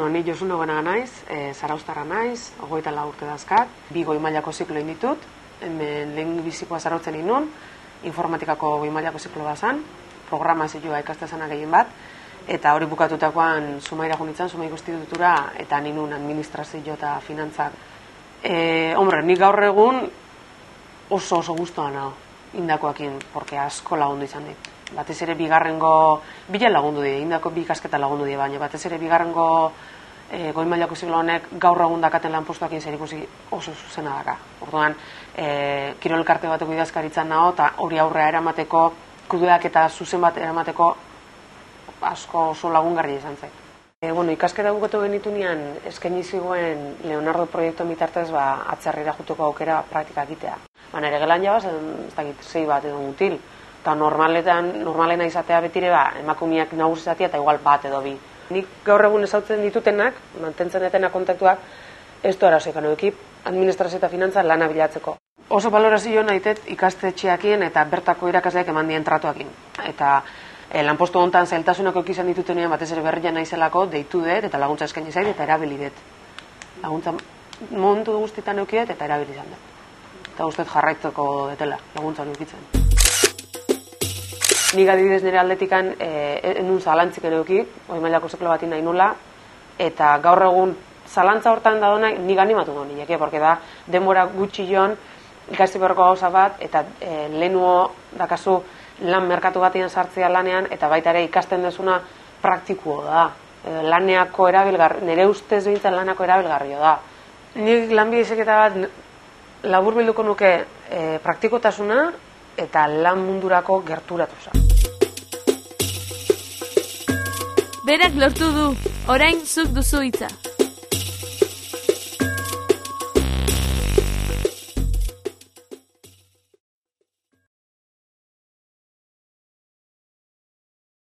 ni Josune Goenaga naiz, zarauztarra naiz, 24 urte dazkat, 2 goi mailako ziklo egin ditut, hemen lehen bizikoa zarautzen inun, informatikako goi mailako ziklo da zan, programazioa ikastezana gehien bat, eta hori bukatutakoan Zumaira junitzen, Zumaiko institutura, eta ninun administrazio eta finantzak. Nik gaur egun oso gustuan nago indakoakin, porque asko lagundu izan dit. Batez ere bigarrengo, bila lagundu die, indako bi ikasketa lagundu die, baina batez ere bigarrengo goi mailako ziklo honek gaur egun dakaten lanpostuakin zerikusi oso zuzena daka. Orduan, kirol elkarte bateko idazkaritzan nago, eta hori aurrea eramateko, kudeak eta zuzen bat eramateko asko oso lagungarri izan zait. Ikasketa bukatu genitunean eskaini zigoen Leonardo proiektu bitartez atzerrira juteko aukera praktika egitea. Ere gelan jabaz, ez dakit, 6 bat edo mutil. Eta normalena izatea betire emakumiak nagusi izatea eta igual bat edo 2. Nik gaur egun ezautzen ditutenak, mantentzen etena kontaktuak, ez du arazoekan ekip, administrazio eta finantza lana bilatzeko. Oso balorazio nahitet ikastetxeakien eta bertako irakasleak eman dien tratuakin. Eta lanpostu hontan zailtasunako izan ditutenean batez ere berria naizelako deitu dut eta laguntza eskaini zait eta erabili dut. Laguntza momentu guztietan eukidet eta erabili izan dut. Eta guztiet jarraitzeko detela laguntza eukitzen. Nik adibidez nire aldetikan enun zalantzik eduki, goi mailako ziklo batin nahi nula, eta gaur egun zalantza hortan dadonak nik animatu du nileke, porque da denbora gutxi joan ikasti beharko gauza bat, eta lehenuo dakazu lan merkatu batean sartzea lanean, eta baita ere ikasten dezuna praktikuo da. Laneako erabilgarri, nire ustez behintzen lanako erabilgarrio da. Nik lanbide heziketa bat labur bilduko nuke praktikotasuna eta lan mundurako gerturatuza. Berak lortu du, orain zuk duzu hitza.